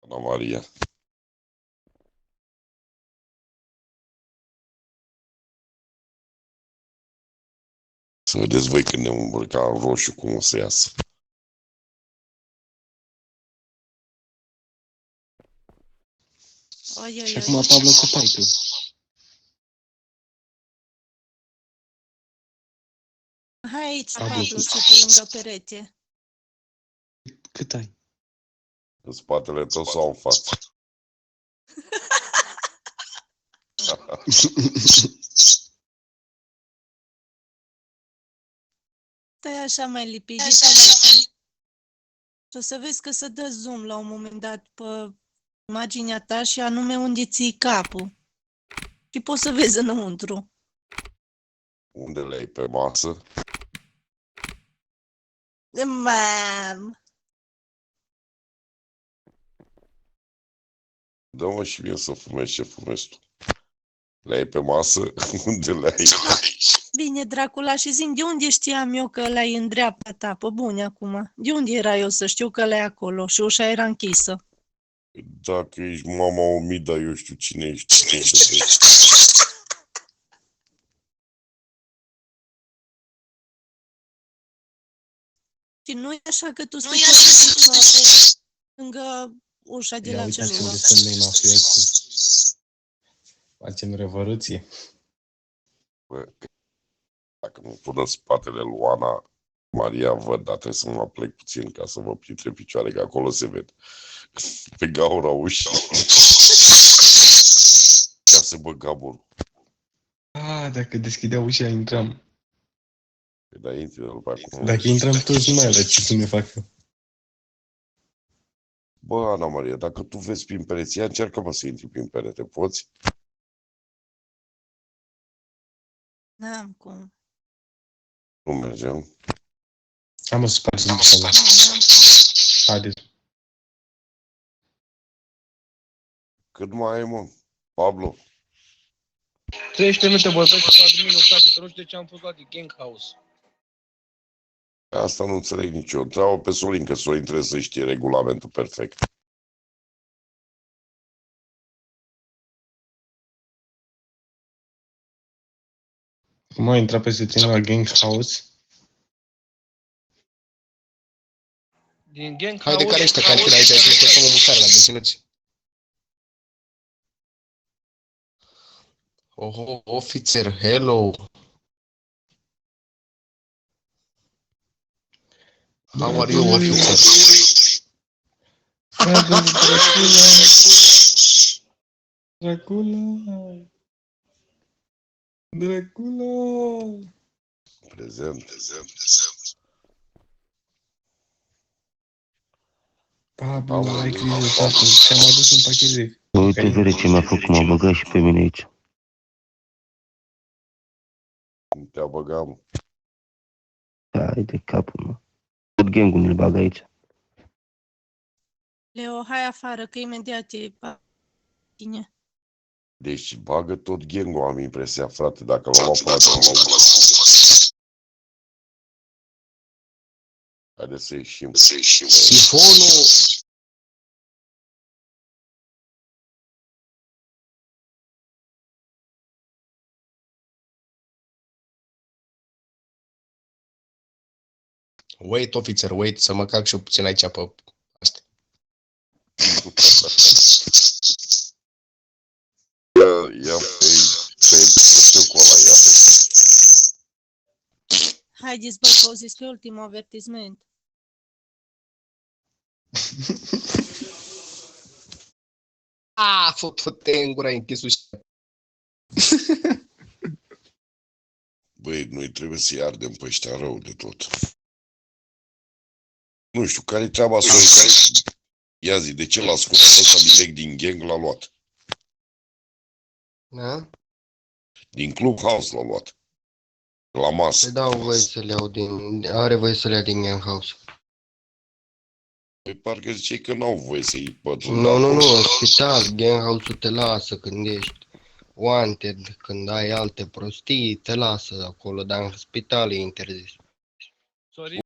Ana Maria. Să vedeți voi când ne îmbrăca în roșu cum o să iasă. Și acum, Pablo, cât ai tu? Hai aici, Pablo, Pablo, și tu lângă perete. Cât ai? În spatele tău sau în față? Stai așa mai lipidit. Și o să vezi că se dă zoom la un moment dat pe imaginea ta și anume unde ții capul. Și poți să vezi înăuntru. Unde le-ai pe masă? Mam! Dă-mă și mie să fumez ce fumezi tu. Le-ai pe masă? Unde le-ai? Bine, Dracula, și zi de unde știam eu că ăla e în dreapta ta? Pe bune acum. De unde era eu să știu că ăla e acolo și ușa era închisă? Dacă ești mama Omida, eu știu cine ești. Și nu e așa că tu stai lângă ușa de Ia la uitați celulă. unde sunt noi mafioții. Facem revoluție. Bă, dacă nu pun în spatele lui Ana Maria, văd, dar trebuie să mă plec puțin ca să vă printre picioare, că acolo se vede. Pe gaura ușii. Ca să băg gaborul. Dacă deschidea ușa, intram. Dar intri după acum. Dacă intrăm toți, nu mai avea ce să ne facă. Bă, Ana Maria, dacă tu vezi prin pereți, ia încearcă-mă să intri prin perete, poți? N-am cum. Nu mergem. Am o spațiu. Haideți. Cât mai ai, mă? Pablo? 13 minute vorbesc cu adminul, frate, că nu știu de ce am fost luat de Gang House. Asta nu înțeleg nici eu. Întreabă pe Sorin, că Sorin trebuie să știe regulamentul perfect. Cum a intrat peste tine la Gang House? Din Gang House... Haide, care ești cantina aici? Să ne facem o mâncare la deținuți. Oh, ofițer, hello! How are you, ofițer? Dracula! Dracula! Prezent. Pablo, ai grijă, tată, ți-am adus un pachet de... Uite, vede ce mi-a făcut, m-a băgat și pe mine aici. Te-a băgat, mă. Hai de capul meu. Tot gang-ul ne-l bag aici. Leo, hai afară, că imediat e tine. Deci bagă tot gang-ul, am impresia, frate, dacă l-am luat până Haide să ieșim. Sifonul! Wait, ofițer, wait, să mă cac și eu puțin aici pe astea. Ia pe cu ăla, ia pe. Haideți, băi, că au zis că e ultimul avertisment. Fă-te în gura, închis ușa. Băi, noi trebuie să-i ardem pe ăștia rău de tot. Nu știu, care-i treaba Sorin? Ia zi, de ce l-a scos ăsta direct din gang, l-a luat? Da? Din Clubhouse l-a luat. La masă. Păi dau voie să le iau din... Are voie să le ia din Gang House. Păi parcă ziceai că n-au voie să iei pătrund. Nu, în spital, Gang House-ul te lasă când ești wanted, când ai alte prostii, te lasă acolo, dar în spital e interzis. Sorin?